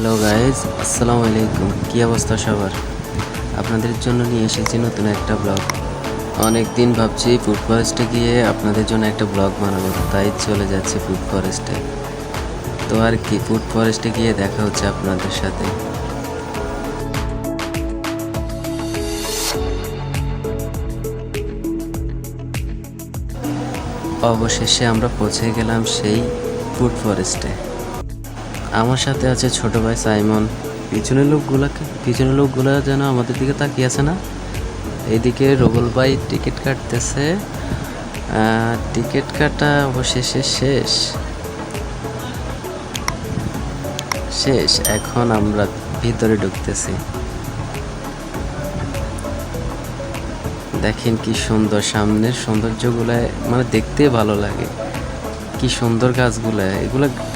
Hello guys, আসসালামু আলাইকুম। কী অবস্থা সবার? আপনাদের জন্য নিয়ে এসেছি নতুন একটা ব্লগ। অনেক দিন ভাবছি ফুড ফরেস্টে গিয়ে আপনাদের জন্য একটা ব্লগ বানাবো, তাই চলে যাচ্ছি ফুড ফরেস্টে। তো আর কি, ফুড ফরেস্টে গিয়ে দেখা হচ্ছে আপনাদের সাথে। অবশেষে আমরা পৌঁছে গেলাম সেই ফুড ফরেস্টে। আমার সাথে আছে ছোট ভাই সাইমন। পিছনের লোকগুলা যেন আমাদের দিকে তাকিয়ে আছে না। এইদিকে রবুল ভাই টিকিট কাটতেছে। টিকিট কাটা অবশেষে শেষ। এখন আমরা ভিতরে ঢুকতেছি। দেখেন কি সুন্দর, সামনের সৌন্দর্যগুলো মানে দেখতে ভালো লাগে। কি সুন্দর গাছগুলো,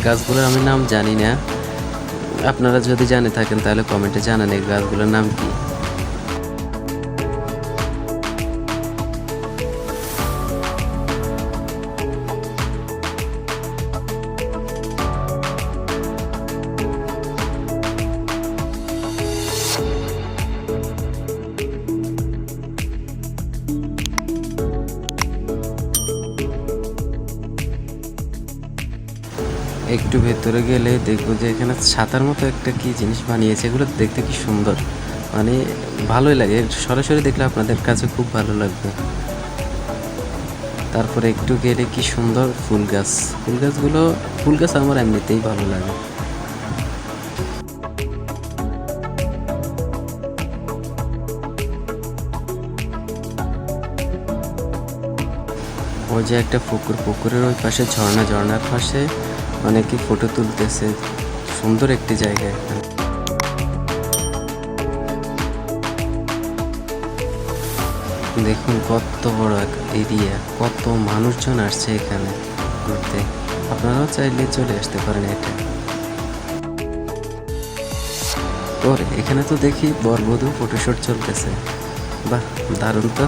গাছগুলোর আমি নাম জানি না। আপনারা যদি জানে থাকেন তাহলে কমেন্টে জানান এই গাছগুলোর নাম কি। একটু ভেতরে গেলে দেখবো যে এখানে ছাতার মতো একটা কি জিনিস বানিয়েছে। এগুলো দেখতে কি সুন্দর, মানে ভালোই লাগে। সরাসরি দেখলে আপনাদের কাছে খুব ভালো লাগবে। তারপরে একটু গেলে কি সুন্দর ফুল গাছ আমার এমনিতেই ভালো লাগে। ওই যে একটা পুকুরের ওই পাশে ঝর্ণার পাশে অনেকে ফটো তুলতেছে। সুন্দর একটি জায়গা এখানে। দেখুন কত বড় এক এরিয়া, কত মানুষজন আসছে এখানে ঘুরতে। আপনারাও চাইলে চলে আসতে পারেন এটা। ওরে, এখানে তো দেখি বরবধূ ফটোশুট চলতেছে। বাহ, দারুণ তো।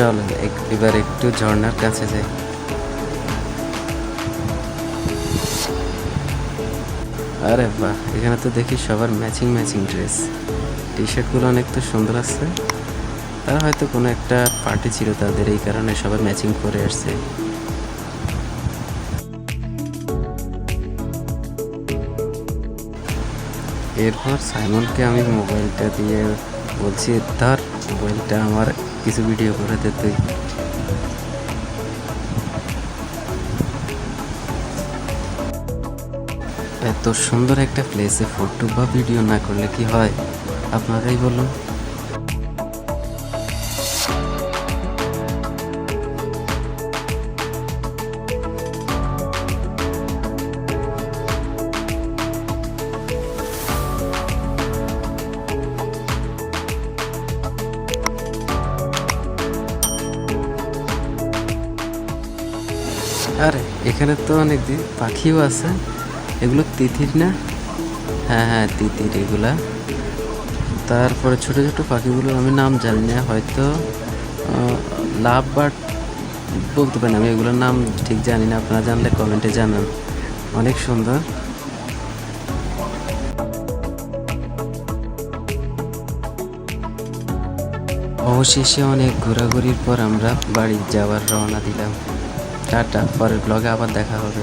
চল এবার একটু ঝর্ণার কাছে যাই। আরে বাহ, এখানে তো দেখি সবার ম্যাচিং ড্রেস। টি শার্টগুলো অনেক তো সুন্দর আছে। তারা হয়তো কোনো একটা পার্টি ছিল তাদের, এই কারণে সবাই ম্যাচিং করে আসছে। এরপর সাইমনকে আমি মোবাইলটা দিয়ে বলছি, ধর মোবাইলটা, আমার কিছু ভিডিও করে দে তুই। এত সুন্দর একটা প্লেসে ফটো বা ভিডিও না করলে কি হয়, আপনারাই বলুন। আরে এখানে তো অনেক পাখিও আছে। এগুলো তিতির না? হ্যাঁ, তিতির এগুলা। তারপরে ছোট ছোট পাখিগুলো আমি নাম জানি না, হয়তো লাভ বার্ড বলতে পারেন। আমি এগুলোর নাম ঠিক জানি না, আপনারা জানলে কমেন্টে জানান। অনেক সুন্দর। অবশেষে অনেক ঘোরাঘুরির পর আমরা বাড়ি যাওয়ার রওনা দিলাম। টাটা, পরের ব্লগে আবার দেখা হবে।